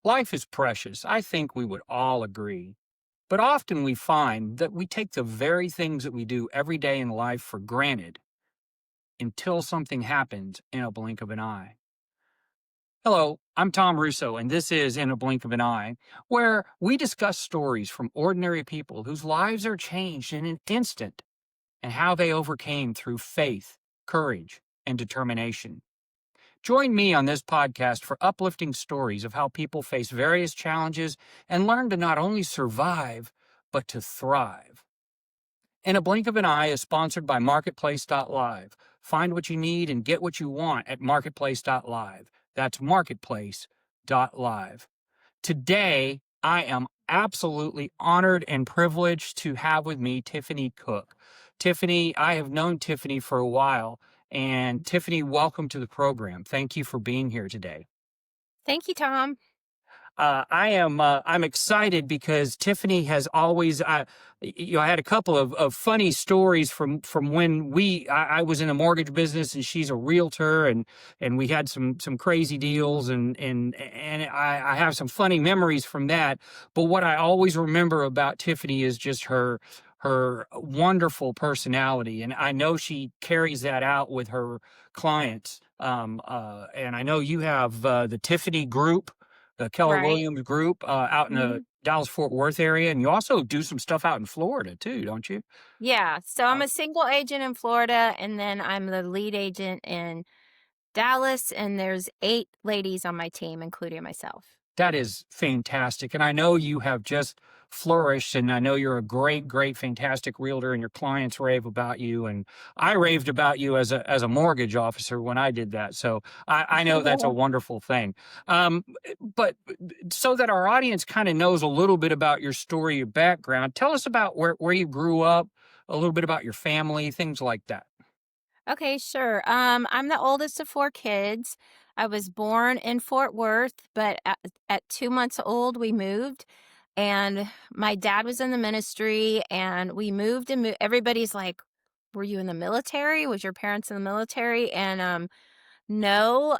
Life is precious. I think we would all agree. But often we find that we take the very things that we do every day in life for granted until something happens in a blink of an eye. Hello, I'm Tom Russo, and this is In a Blink of an Eye, where we discuss stories from ordinary people whose lives are changed in an instant and how they overcame through faith, courage, and determination. Join me on this podcast for uplifting stories of how people face various challenges and learn to not only survive, but to thrive. In a Blink of an Eye is sponsored by Marketplace.live. Find what you need and get what you want at Marketplace.live. That's Marketplace.live. Today, I am absolutely honored and privileged to have with me Tiffani Cook. Tiffani, I have known Tiffani for a while, and Tiffani, welcome to the program. Thank you for being here today. Thank you, Tom. I'm excited because Tiffani has always, I had a couple of funny stories from when I was in a mortgage business and she's a realtor and we had some crazy deals and I have some funny memories from that. But what I always remember about Tiffani is just her wonderful personality. And I know she carries that out with her clients. And I know you have, the Tiffani group, the Keller Right. Williams Group, out in the Mhm. Dallas-Fort Worth area, and you also do some stuff out in Florida too, don't you? Yeah. So I'm Uh, a single agent in Florida, and then I'm the lead agent in Dallas, and there's 8 ladies on my team, including myself. that is fantastic, and I know you have just flourished, and I know you're a great, fantastic realtor, and your clients rave about you, and I raved about you as a mortgage officer when I did that, so I know that's a wonderful thing. But so that our audience kind of knows a little bit about your story, your background, tell us about where you grew up, a little bit about your family, things like that. Okay, sure. I'm the oldest of 4 kids. I was born in Fort Worth, but at 2 months old, we moved, and my dad was in the ministry, and we moved and everybody's like, "Were you in the military? Was your parents in the military?" And, no,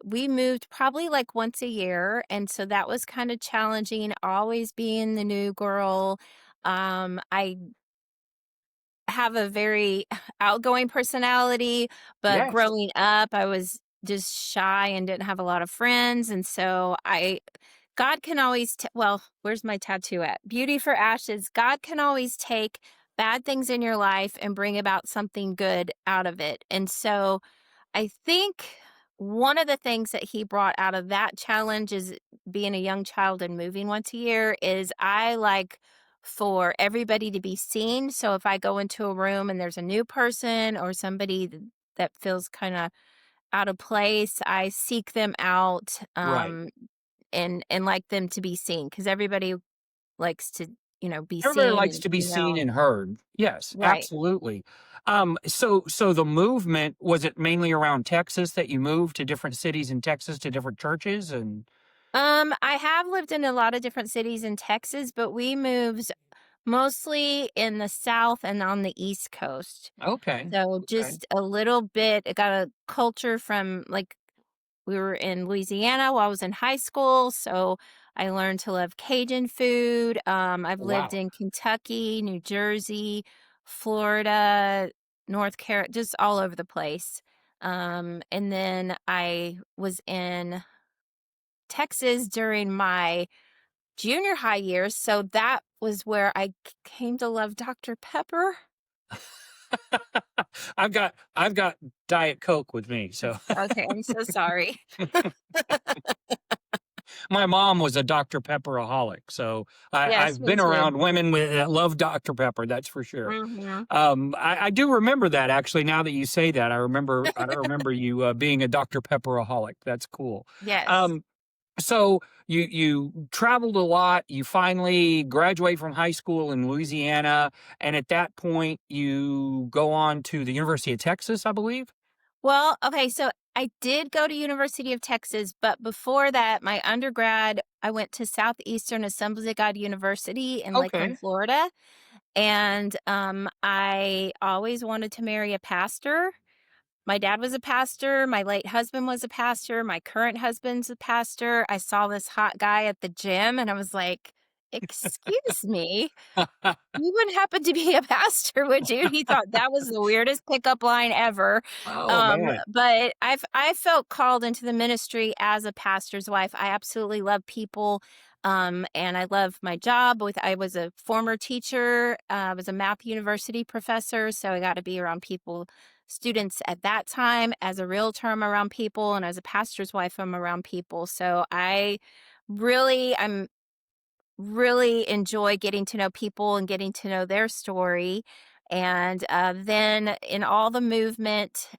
we moved probably, like, once a year, and so that was kinda challenging, always being the new girl. I have a very outgoing personality, but Yes. growing up, I was just shy and didn't have a lot of friends, and so I God can always well, where's my tattoo at? Beauty for ashes. God can always take bad things in your life and bring about something good out of it, and so I think one of the things that he brought out of that challenge is being a young child and moving once a year is I like for everybody to be seen. So if I go into a room and there's a new person or somebody that feels kind of out of place, I seek them out Right. and like them to be seen because everybody likes to, be Everybody seen likes and to be be seen known. and heard. Yes, Right. absolutely. So the movement, was it mainly around Texas that you moved to different cities in Texas to different churches and I have lived in a lot of different cities in Texas, but we moved mostly in the South and on the East Coast. okay. So Okay. just a little bit, I got a culture from like we were in Louisiana while I was in high school, so I learned to love Cajun food. I've lived Wow. in Kentucky, New Jersey, Florida, North Carolina, just all over the place. And then I was in Texas during my junior high years, so that was where I came to love Dr. Pepper. I've got Diet Coke with me, so Okay, I'm so sorry. my mom was a Dr. Pepperaholic, so Yes, I've me been too. around women that love Dr. Pepper, that's for sure. Mhm. I do remember that actually. Now that you say that, I remember you being a Dr. Pepperaholic. That's cool. Yes. Um, so you traveled a lot. You finally graduate from high school in Louisiana, and at that point, you go on to the University of Texas, I believe. Well, okay, so I did go to University of Texas, but before that, my undergrad, I went to Southeastern Assembly of God University in Lakeland, Okay. Florida, and, I always wanted to marry a pastor. my dad was a pastor, my late husband was a pastor, my current husband's a pastor. I saw this hot guy at the gym and I was like, "Excuse me? You wouldn't happen to be a pastor, would you?" He thought that was the weirdest pickup line ever. Oh, man. But I felt called into the ministry as a pastor's wife. I absolutely love people, and I love my job. With I was a former teacher. I was a math university professor, so I got to be around people, students at that time. As a realtor, I'm around people, and as a pastor's wife, I'm around people. So I'm really enjoy getting to know people and getting to know their story. And then in all the movement,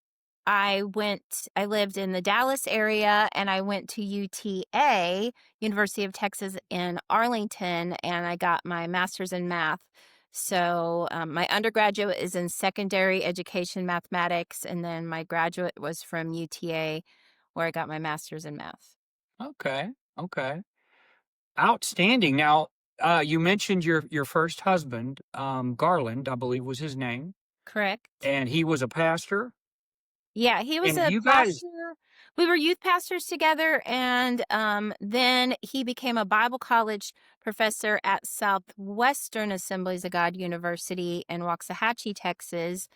I lived in the Dallas area and I went to UTA, University of Texas in Arlington, and I got my master's in math. So my undergraduate is in secondary education mathematics, and then my graduate was from UTA, where I got my master's in math. Okay. Okay. Outstanding. Now, you mentioned your first husband, Garland, I believe was his name, Correct. and he was a pastor. Yeah, he was And a you guys pastor. We were youth pastors together, and, then he became a Bible college professor at Southwestern Assemblies of God University in Waxahachie, Texas,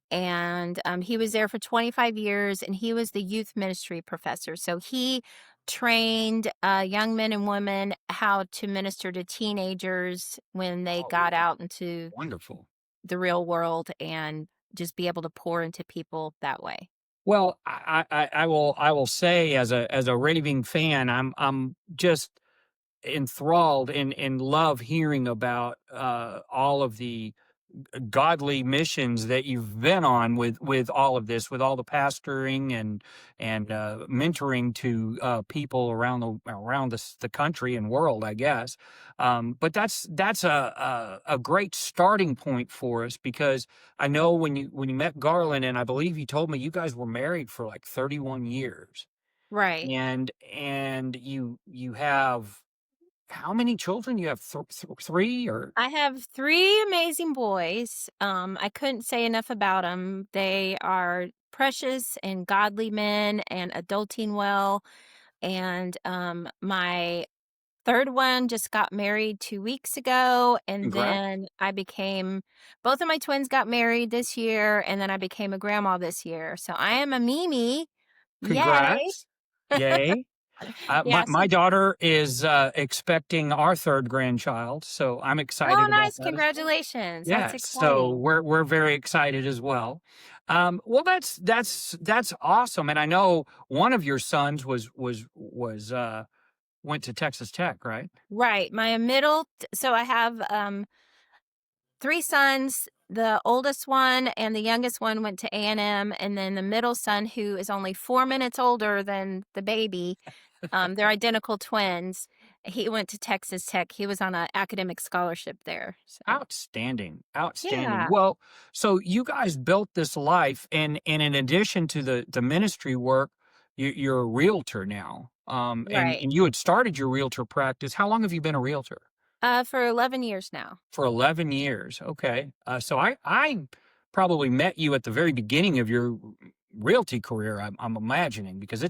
and, he was there for 25 years, and he was the youth ministry professor, so he trained, young men and women how to minister to teenagers when they Oh, got out into wonderful. the real world and just be able to pour into people that way. Well, I will say as a raving fan, I'm just enthralled and love hearing about, all of the godly missions that you've been on with all of this, with all the pastoring and mentoring to people around the country and world, I guess. But that's a great starting point for us because I know when you met Garland, and I believe you told me you guys were married for like 31 years, Right. and you have how many children? You have three or I have 3 amazing boys. I couldn't say enough about them. They are precious and godly men and adulting well. And my third one just got married 2 weeks ago. And congrats? then both of my twins got married this year. And then I became a grandma this year. So I am a Mimi. Yay. Congrats. Yay. My Yeah. my So, daughter is, expecting our 3rd grandchild, so I'm oh, excited about nice. that as well. Congratulations. That's Yes, so exciting. we're very excited as well. Well, that's awesome, and I know one of your sons went to Texas Tech, right? Right. So I have 3 sons. The oldest one and the youngest one went to A&M, and then the middle son, who is only 4 minutes older than the baby, they're identical twins. He went to Texas Tech. He was on an academic scholarship there. So, Outstanding, outstanding. yeah. Well, so you guys built this life, and in addition to the ministry work, you're a realtor now. Right. And you had started your realtor practice. How long have you been a realtor? For 11 years now. For 11 years. Okay. So I probably met you at the very beginning of your realty career. I'm imagining because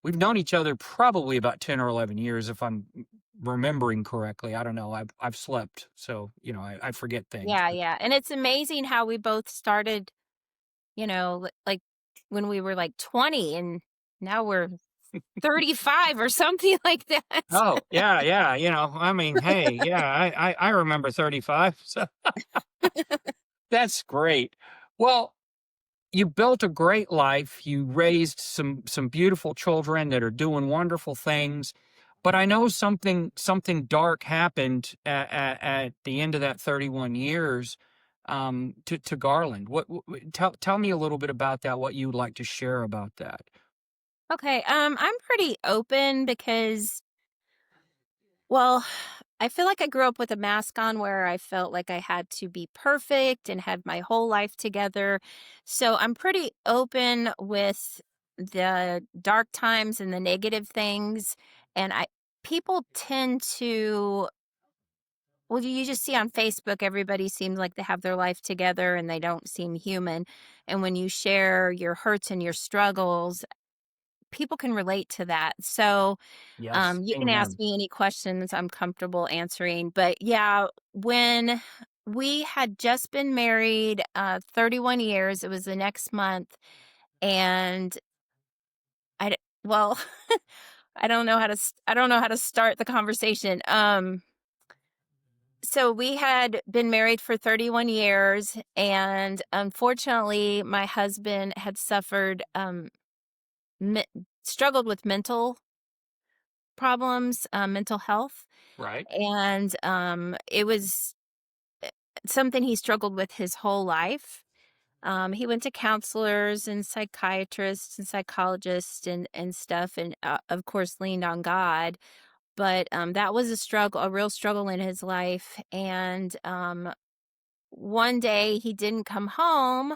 we've known each other probably about 10 or 11 years if I'm remembering correctly. I don't know. I've slept, so I forget things. Yeah, yeah, and it's amazing how we both started, like, when we were, like, 20, and now we're 35 or something like that. Oh, yeah, yeah, I mean, hey, yeah, I remember 35, so that's great. Well, you built a great life, you raised some beautiful children that are doing wonderful things, but I know something dark happened at the end of that 31 years, to Garland. Tell me a little bit about that, what you'd like to share about that. Okay, I'm pretty open because, well, I feel like I grew up with a mask on where I felt like I had to be perfect and had my whole life together. So I'm pretty open with the dark times and the negative things. And people tend to well, you just see on Facebook, everybody seems like they have their life together and they don't seem human. And when you share your hurts and your struggles, people can relate to that. So, Yes. you can ask Amen. me any questions I'm comfortable answering. But yeah, when we had just been married 31 years, it was the next month. And well, I don't know how to start the conversation. So we had been married for 31 years, and unfortunately, my husband had suffered, me struggled with mental problems, mental health, Right. and, it was, something he struggled with his whole life. He went to counselors and psychiatrists and psychologists and stuff, and, of course, leaned on God, but, that was a real struggle in his life, and, one day he didn't come home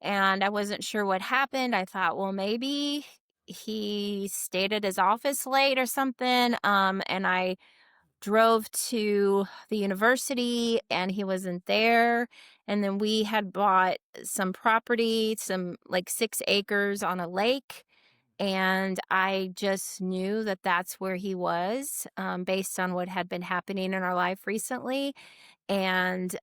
and I wasn't sure what happened. I thought, well, maybe he stayed at his office late or something. And I drove to the university and he wasn't there. And then we had bought some property, some like 6 acres on a lake. And I just knew that that's where he was, based on what had been happening in our life recently. And,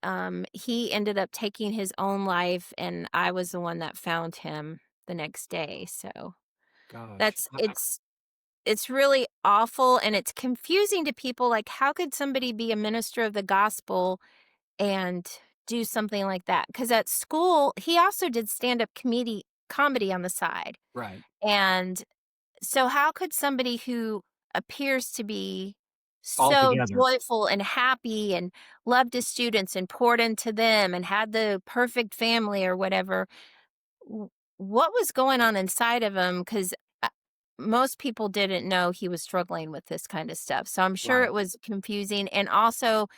he ended up taking his own life, and I was the one that found him the next day, so Gosh. that's it's really awful, and it's confusing to people, like, how could somebody be a minister of the gospel and do something like that? Because at school, he also did stand-up comedy on the side, Right. and so how could somebody who appears to be All so together. joyful and happy and loved his students and poured into them and had the perfect family or whatever, what was going on inside of him? Because most people didn't know he was struggling with this kind of stuff. So I'm sure Right. it was confusing. And also,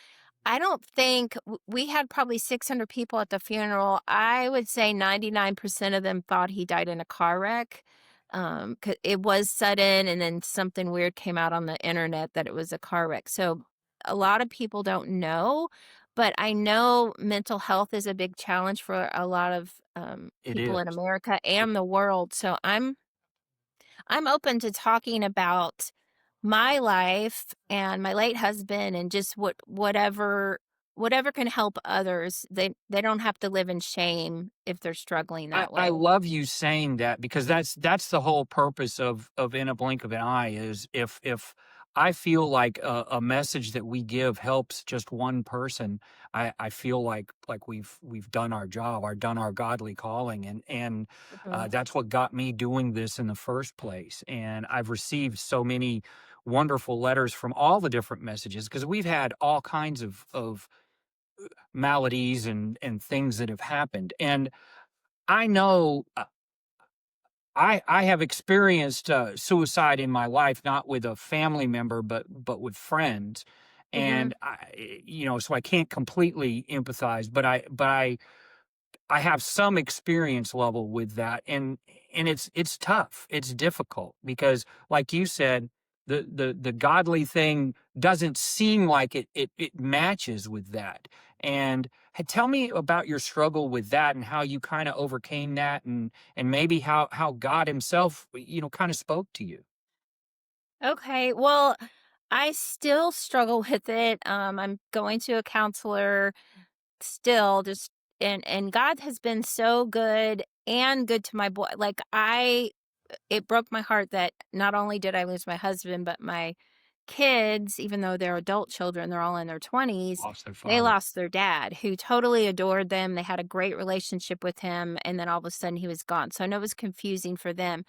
I don't think we had probably 600 people at the funeral. I would say 99% of them thought he died in a car wreck. 'Cause it was sudden, and then something weird came out on the internet that it was a car wreck. So a lot of people don't know, but I know mental health is a big challenge for a lot of It people is. in America and the world. So I'm open to talking about my life and my late husband and just whatever can help others. They don't have to live in shame if they're struggling that I way. love you saying that because that's the whole purpose of in a blink of an eye is if I feel like a message that we give helps just one person, I feel like we've done our job, or done our godly calling, and Mhm. that's what got me doing this in the first place. And I've received so many wonderful letters from all the different messages because we've had all kinds of maladies and things that have happened. And I know, I have experienced, suicide in my life, not with a family member, but with friends, Mhm. and so I can't completely empathize, but I have some experience level with that, and it's tough. It's difficult because, like you said, the godly thing doesn't seem like it matches with that. And tell me about your struggle with that and how you kind of overcame that, and maybe how God Himself, kind of spoke to you. Okay. Well, I still struggle with it. I'm going to a counselor still, just and God has been so good and good to my boy. Like it broke my heart that not only did I lose my husband, but my kids, even though they're adult children, they're all in their 20s, Lost their they father. lost their dad, who totally adored them. They had a great relationship with him, and then all of a sudden he was gone. So I know it was confusing for them.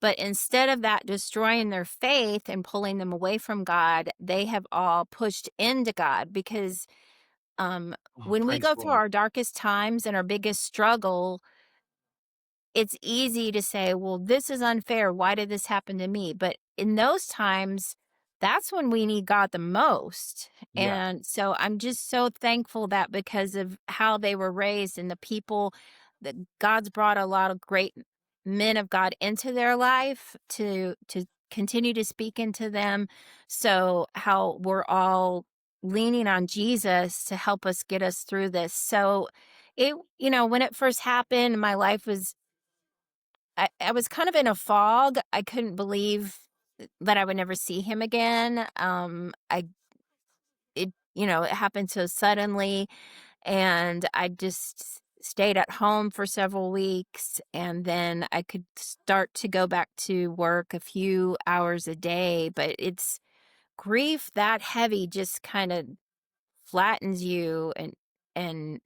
But instead of that destroying their faith and pulling them away from God, they have all pushed into God because um, Oh, when we praise go the through Lord. our darkest times and our biggest struggle, it's easy to say, well, this is unfair. Why did this happen to me? But in those times, that's when we need God the most. Yes. And so I'm just so thankful that because of how they were raised and the people that God's brought a lot of great men of God into their life to continue to speak into them. So how we're all leaning on Jesus to help us get us through this. So when it first happened, my life was I was kind of in a fog. I couldn't believe that I would never see him again. I it it happened so suddenly, and I just stayed at home for several weeks, and then I could start to go back to work a few hours a day, but it's grief that heavy just kind of flattens you, and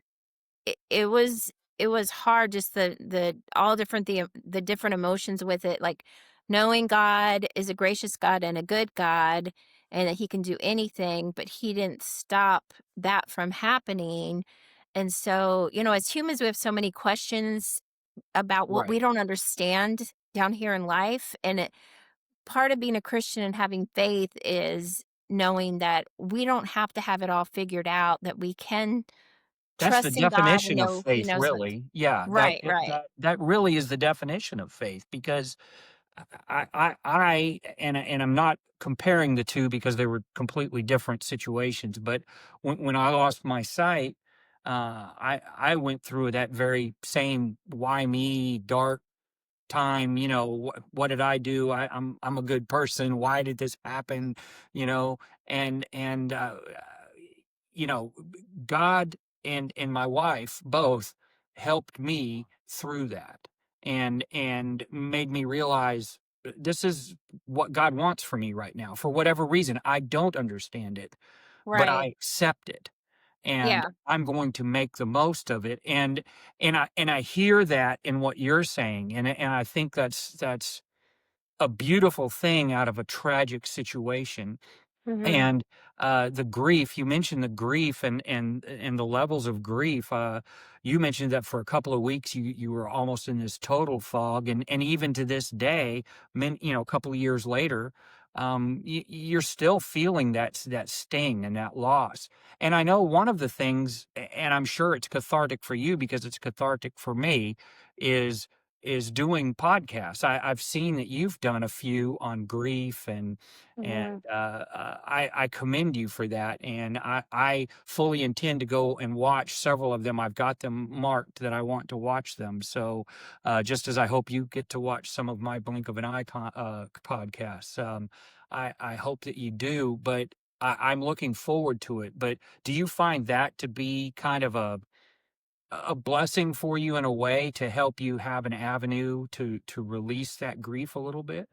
it was hard, just the all different the different emotions with it, like knowing God is a gracious God and a good God, and that he can do anything, but he didn't stop that from happening. And so, as humans, we have so many questions about what we Right. don't understand down here in life. And part of being a Christian and having faith is knowing that we don't have to have it all figured out, that we can That's the trust in God and definition of know he faith, knows what. really. Yeah, Right, right. that really is the definition of faith because and I'm not comparing the 2 because they were completely different situations, but when I lost my sight, I went through that very same "why me?" dark time, what did I do? I'm a good person. Why did this happen? You know, and you know, God and my wife both helped me through that and made me realize this is what God wants for me right now. For whatever reason, I don't understand it, but I Right. accept it and Yeah. I'm going to make the most of it. And I hear that in what you're saying, and I think that's a beautiful thing out of a tragic situation. Mhm. And, the grief, you mentioned the grief and the levels of grief, you mentioned that for a couple of weeks you were almost in this total fog, and even to this day, a couple of years later, you're still feeling that sting and that loss. And I know one of the things, and I'm sure it's cathartic for you because it's cathartic for me, is doing podcasts. I've seen that you've done a few on grief and Mhm. I commend you for that. And I fully intend to go and watch several of them. I've got them marked that I want to watch them. So just as I hope you get to watch some of my Blink of an Eye podcasts, I hope that you do. But I'm looking forward to it. But do you find that to be kind of a blessing for you in a way to help you have an avenue to release that grief a little bit?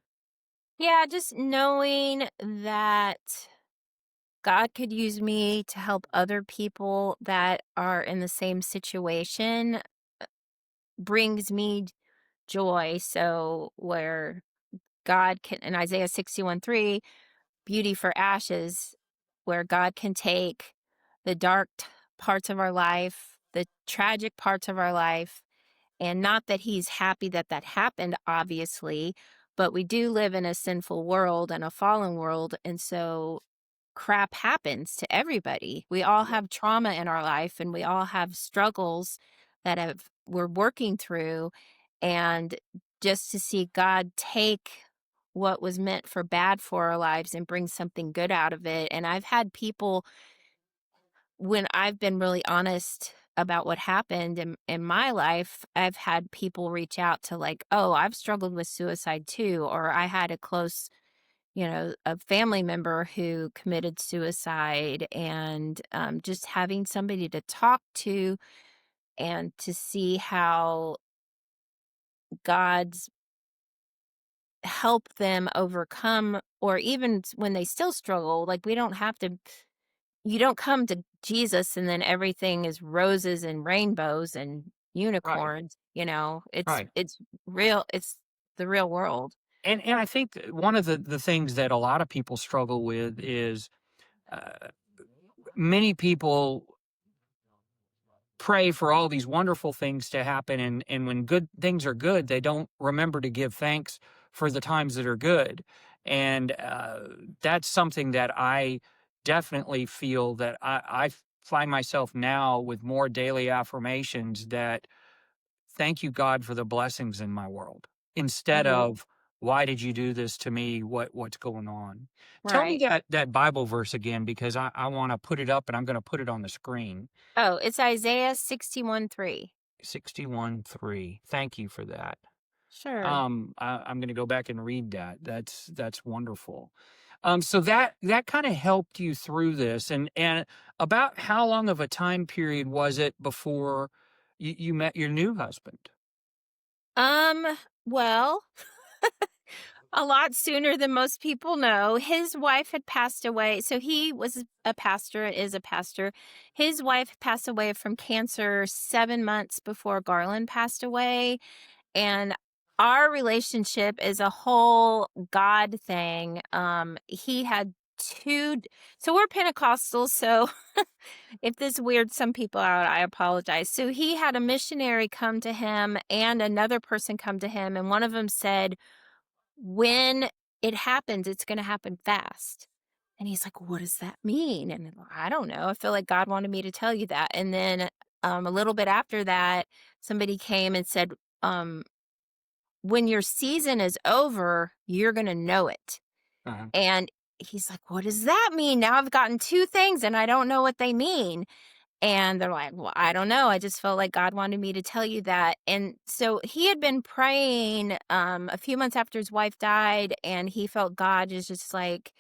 Yeah, just knowing that God could use me to help other people that are in the same situation brings me joy. So where God can, in Isaiah 61:3, beauty for ashes, where God can take the parts of our life, the tragic parts of our life. And not that he's happy that that happened, obviously, but we do live in a sinful world and a fallen world. And so crap happens to everybody. We all have trauma in our life, and we all have struggles that we're working through. And just to see God take what was meant for bad for our lives and bring something good out of it. And I've had people, when I've been really honest about what happened in my life, I've had people reach out to, like, oh, I've struggled with suicide too. Or I had a close, a family member who committed suicide, and just having somebody to talk to and to see how God's helped them overcome, or even when they still struggle, like, we don't have to, you don't come to Jesus and then everything is roses and rainbows and Right, unicorns, it's right. it's real, it's the real world. And I think one of the things that a lot of people struggle with is uh, many people pray for all these wonderful things to happen, and when good things are good, they don't remember to give thanks for the times that are good. And that's something that I definitely feel that I find myself now with more daily affirmations that thank you, God, for the blessings in my world instead Mhm. of Why did you do this to me? What's going on? Tell me Right. that Bible verse again because I want to put it up and I'm going to put it on the screen. Oh, it's Isaiah 61:3. 61:3. Thank you for that. Sure. I'm going to go back and read that. That's wonderful. So that kind of helped you through this, and about how long of a time period was it before you met your new husband? Um, well, a lot sooner than most people know. His wife had passed away. So he was a pastor, is a pastor. His wife passed away from cancer 7 months before Garland passed away. And our relationship is a whole God thing. He had two, so we're Pentecostals. So if this weirds some people out, I apologize. So he had a missionary come to him and another person come to him. And one of them said, when it happens, it's going to happen fast. And he's like, what does that mean? And I don't know. I feel like God wanted me to tell you that. And then a little bit after that, somebody came and said, um, when your season is over, you're going to know it. Uh-huh. And he's like, what does that mean? Now I've gotten two things and I don't know what they mean. And they're like, well, I don't know. I just felt like God wanted me to tell you that. And so he had been praying a few months after his wife died, and he felt God is just like,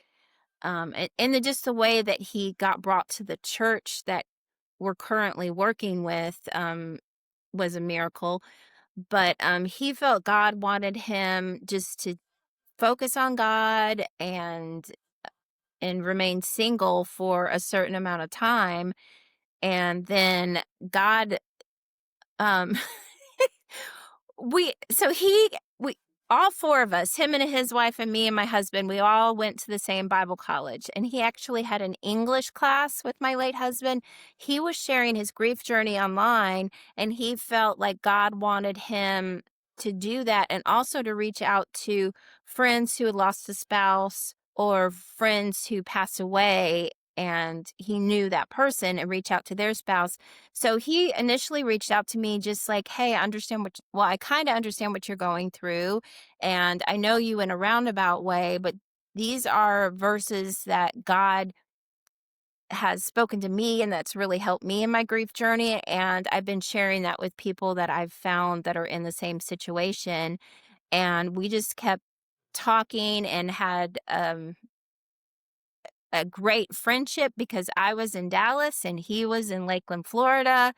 just the way that he got brought to the church that we're currently working with was a miracle. But he felt God wanted him just to focus on God and remain single for a certain amount of time. And then God, um, we all four of us, him and his wife and me and my husband, we all went to the same Bible college. And he actually had an English class with my late husband. He was sharing his grief journey online, and he felt like God wanted him to do that and also to reach out to friends who had lost a spouse or friends who passed away. And he knew that person and reach out to their spouse. So he initially reached out to me just like, hey, I understand I kind of understand what you're going through. And I know you in a roundabout way, but these are verses that God has spoken to me and that's really helped me in my grief journey. And I've been sharing that with people that I've found that are in the same situation. And we just kept talking and had a great friendship because I was in Dallas and he was in Lakeland, Florida.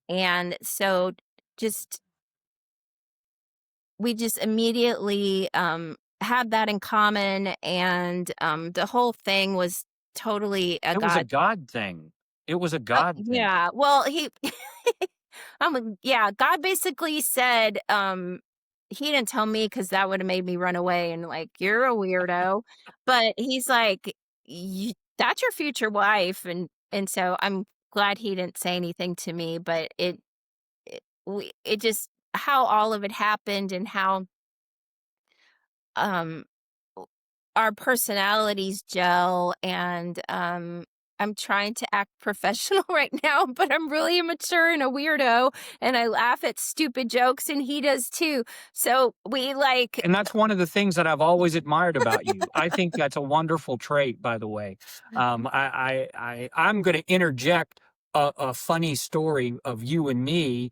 And so just we just immediately, had that in common, and, the whole thing was totally a It was a God. God thing. It was a Oh, God thing. yeah. Well, he yeah, God basically said, he didn't tell me because that would've made me run away and like, "You're a weirdo," but he's like, "You that's your future wife," and so I'm glad he didn't say anything to me, but it just how all of it happened and how um our personalities gel, and I'm trying to act professional right now, but I'm really immature and a weirdo, and I laugh at stupid jokes and he does too. So we like And that's one of the things that I've always admired about you. I think that's a wonderful trait, by the way. I'm going to interject a funny story of you and me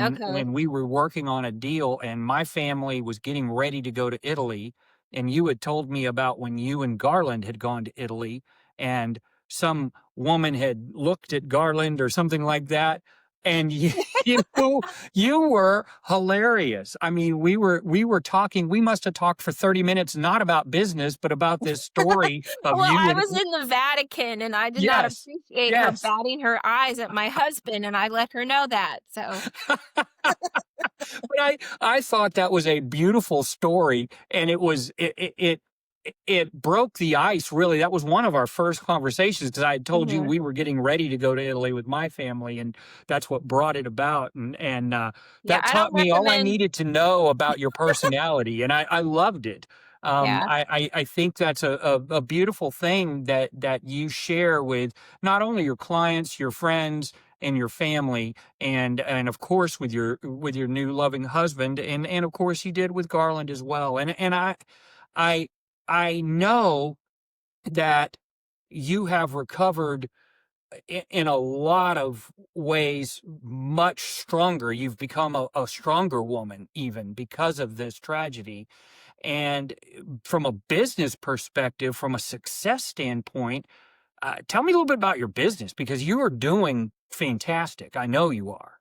okay. when we were working on a deal, and my family was getting ready to go to Italy, and you had told me about when you and Garland had gone to Italy, and some woman had looked at Garland or something like that, and you know you were hilarious. I mean, we were talking, we must have talked for 30 minutes, not about business, but about this story of Well, you I and was in the Vatican and I did not yes, appreciate her yes. batting her eyes at my husband, and I let her know that. So, But I thought that was a beautiful story, and it broke the ice, really. That was one of our first conversations because I had told you mhm. we were getting ready to go to Italy with my family, and that's what brought it about, and Yeah, that I taught don't me all I recommend. needed to know about your personality, and I loved it. Yeah. I think that's a beautiful thing that you share with not only your clients, your friends, and your family, and of course with your new loving husband, and of course you did with Garland as well. And I I know that you have recovered in a lot of ways much stronger. You've become a stronger woman even because of this tragedy. And from a business perspective, from a success standpoint, tell me a little bit about your business because you are doing fantastic. I know you are.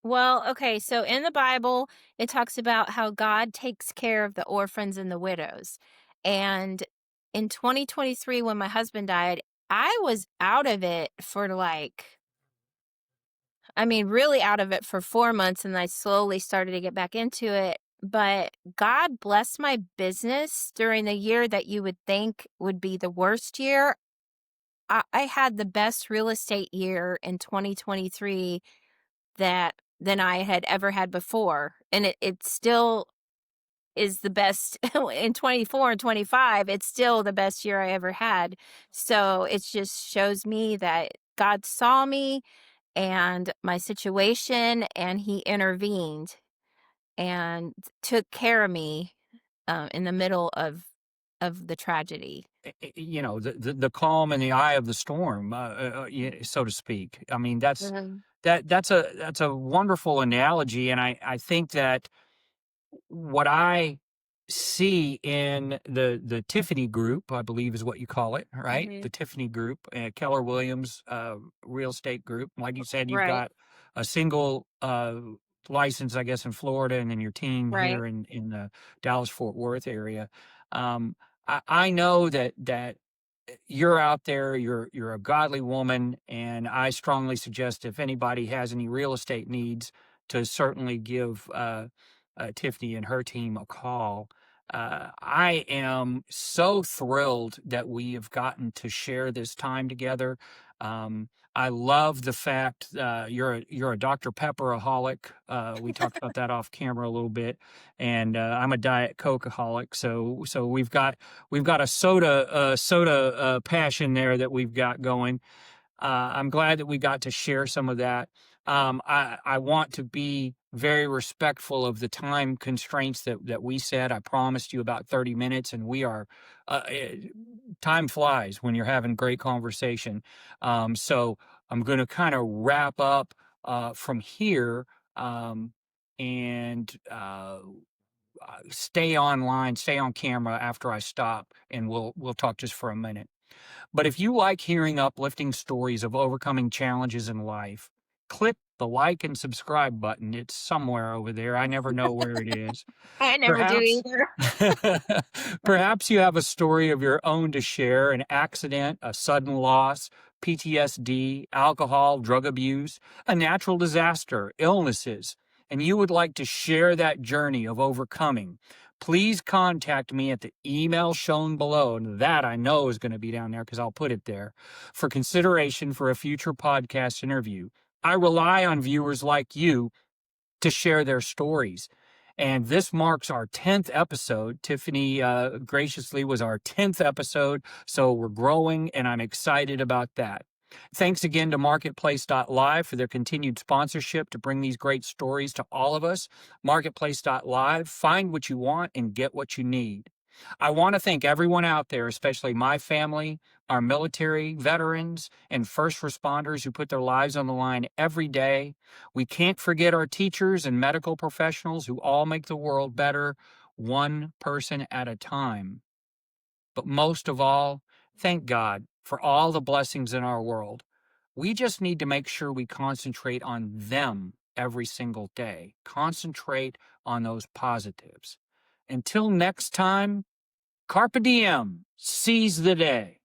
Well, okay, so in the Bible, it talks about how God takes care of the orphans and the widows. And in 2023, when my husband died, I was out of it for I mean, really out of it for 4 months, and I slowly started to get back into it. But God blessed my business during the year that you would think would be the worst year. I had the best real estate year in 2023 that than I had ever had before, and it still is the best in 24 and 25, it's still the best year I ever had. So, it just shows me that God saw me and my situation, and he intervened and took care of me, in the middle of the tragedy. You know, the calm in the eye of the storm, so to speak. I mean, Mhm. that's a wonderful analogy, and I think that what I see in the Tiffany Group, I believe is what you call it, right? The Mhm. Tiffany Group, Keller Williams Real Estate Group. Like you said, you've Right, got a single license, I guess, in Florida, and then your team right. here in the Dallas Fort Worth area. Um, I know that you're out there, you're a godly woman, and I strongly suggest if anybody has any real estate needs to certainly give Tiffany and her team a call. I am so thrilled that we have gotten to share this time together. I love the fact you're a Dr. Pepperaholic. We talked about that off camera a little bit, and I'm a Diet Cokeaholic. So we've got a soda passion there that we've got going. I'm glad that we got to share some of that. I want to be very respectful of the time constraints that we set. I promised you about 30 minutes, and we are. Time flies when you're having great conversation. So I'm going to kind of wrap up from here, um, and stay online, stay on camera after I stop, and we'll talk just for a minute. But if you like hearing uplifting stories of overcoming challenges in life, click the like and subscribe button. It's somewhere over there. I never know where it is. I never do Perhaps either. perhaps you have a story of your own to share, an accident, a sudden loss, PTSD, alcohol, drug abuse, a natural disaster, illnesses, and you would like to share that journey of overcoming. Please contact me at the email shown below. And that I know is going to be down there because I'll put it there for consideration for a future podcast interview. I rely on viewers like you to share their stories. And this marks our 10th episode. Tiffany graciously was our 10th episode. So we're growing, and I'm excited about that. Thanks again to Marketplace.live for their continued sponsorship to bring these great stories to all of us. Marketplace.live, find what you want and get what you need. I want to thank everyone out there, especially my family, our military veterans, and first responders who put their lives on the line every day. We can't forget our teachers and medical professionals who all make the world better, one person at a time. But most of all, thank God for all the blessings in our world. We just need to make sure we concentrate on them every single day. Concentrate on those positives. Until next time, carpe diem, seize the day.